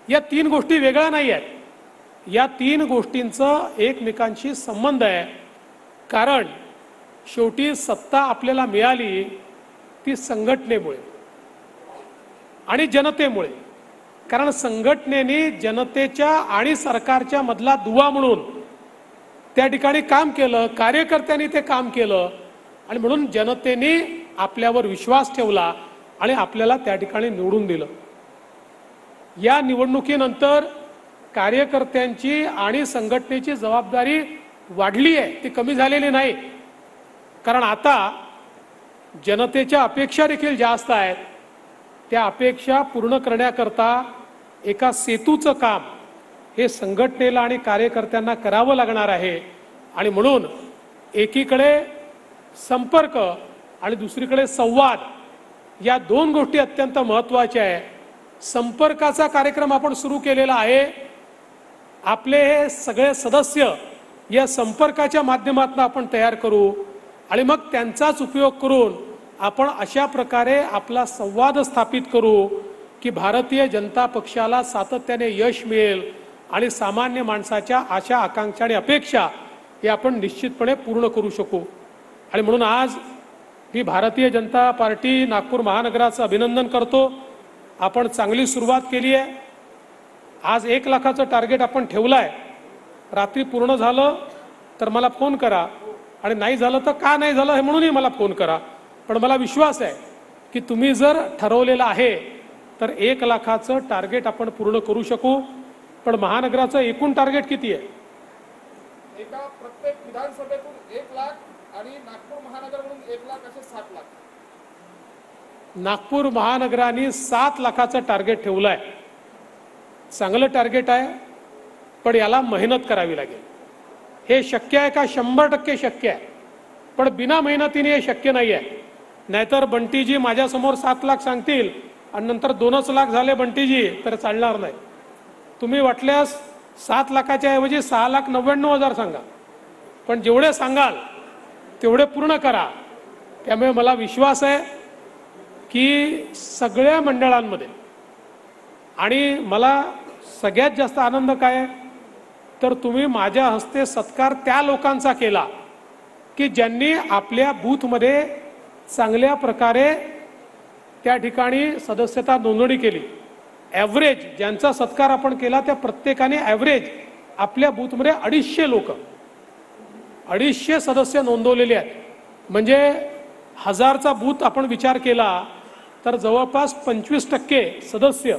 या तीन गोष्टी वेगळ्या नाही आहेत. या तीन गोष्टींचा एकमेकांशी संबंध आहे. कारण शेवटी सत्ता आपल्याला मिळाली ती संघटनेमुळे आणि जनतेमुळे. कारण संघटनेने जनतेच्या आणि सरकारच्या मधला दुवा म्हणून त्या ठिकाणी काम केलं, कार्यकर्त्यांनी ते काम केलं आणि म्हणून जनतेने आपल्यावर विश्वास ठेवला आणि आपल्याला त्या ठिकाणी निवडून दिलं. या निवडणुकीनंतर कार्यकर्त्यांची आणि संघटनेची जबाबदारी वाढली आहे, ती कमी झालेली नाही. कारण आता जनतेच्या अपेक्षा देखील जास्त आहेत. त्या अपेक्षा पूर्ण करण्याकरता एका सेतूचं काम हे संघटनेला आणि कार्यकर्त्यांना करावं लागणार आहे. आणि म्हणून एकीकडे संपर्क आणि दुसरीकडे संवाद, या दोन गोष्टी अत्यंत महत्त्वाच्या आहेत. संपर्काचा कार्यक्रम आपण सुरू केलेला आहे. आपले हे सगळे सदस्य या संपर्काच्या माध्यमातून आपण तयार करू आणि मग त्यांचाच उपयोग करून आपण अशा प्रकारे आपला संवाद स्थापित करू की भारतीय जनता पक्षाला सातत्याने यश मिळेल आणि सामान्य माणसाच्या आशा आकांक्षा आणि अपेक्षा हे आपण निश्चितपणे पूर्ण करू शकू. आणि म्हणून आज मी भारतीय जनता पार्टी नागपूर महानगराचं अभिनंदन करतो. आपण चांगली सुरुवात केली आहे. आज 1 लाखाचं टार्गेट आपण ठेवलं आहे. रात्री पूर्ण झालं तर मला फोन करा आणि नाही झालं तर का नाही झालं हे म्हणूनही मला फोन करा. पण मला विश्वास आहे की तुम्ही जर ठरवलेलं आहे तर 1 लाखाचं टार्गेट आपण पूर्ण करू शकू. पण महानगराचं एकूण टार्गेट किती आहे? एका प्रत्येक विधानसभेतून 1 लाख आणि नागपूर महानगर म्हणून 1 लाख असे 7 लाख. नागपूर महानगराने 7 लाखाचं टार्गेट ठेवलं आहे. चांगलं टार्गेट आहे, पण याला मेहनत करावी लागेल. हे शक्य आहे का? 100% शक्य आहे. पण बिना मेहनतीने हे शक्य नाही आहे. नाहीतर बंटीजी माझ्यासमोर 7 लाख सांगतील आणि नंतर 2च लाख झाले बंटीजी, तर चालणार नाही. तुम्ही वाटल्यास 7 लाखाच्या ऐवजी 6,99,000 सांगा, पण जेवढे सांगाल तेवढे पूर्ण करा. त्यामुळे मला विश्वास आहे की सगळ्या मंडळांमध्ये, आणि मला सगळ्यात जास्त आनंद काय तर तुम्ही माझ्या हस्ते सत्कार त्या लोकांचा केला की ज्यांनी आपल्या बूथमध्ये चांगल्या प्रकारे त्या ठिकाणी सदस्यता नोंदणी केली. ॲव्हरेज ज्यांचा सत्कार आपण केला त्या प्रत्येकाने ॲव्हरेज आपल्या बूथमध्ये 250 सदस्य नोंदवलेले आहेत. म्हणजे 1000चा बूथ आपण विचार केला तर जवळपास 25% सदस्य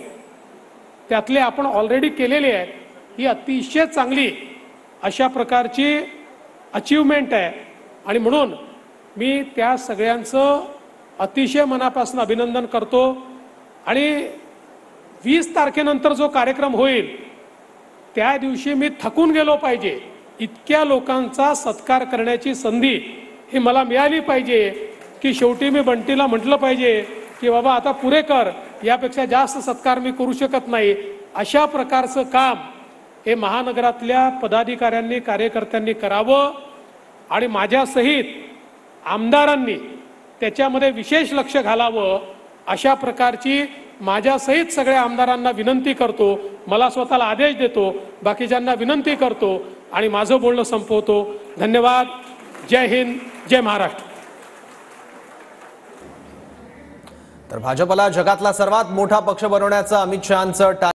त्यातले आपण ऑलरेडी केलेले आहेत. ही अतिशय चांगली अशा प्रकारची अचीवमेंट आहे. आणि म्हणून मी त्या सगळ्यांचं अतिशय मनापासून अभिनंदन करतो. आणि 20 तारखेनंतर जो कार्यक्रम होईल त्या दिवशी मी थकून गेलो पाहिजे. इतक्या लोकांचा सत्कार करण्याची संधी ही मला मिळाली पाहिजे की शेवटी मी बंटीला म्हटलं पाहिजे की बाबा आता पुरे कर, यापेक्षा जास्त सत्कार मी करू शकत नाही. अशा प्रकारचं काम हे महानगरातल्या पदाधिकाऱ्यांनी कार्यकर्त्यांनी करावं आणि माझ्यासहित आमदारांनी त्याच्यामध्ये विशेष लक्ष घालावं. अशा प्रकारची माझ्यासहित सगळ्या आमदारांना विनंती करतो. मला स्वतःला आदेश देतो, बाकीच्यांना विनंती करतो आणि माझं बोलणं संपवतो. धन्यवाद. जय हिंद, जय महाराष्ट्र. तर भाजपला जगातला सर्वात मोठा पक्ष बनवण्याचं अमित शहांचं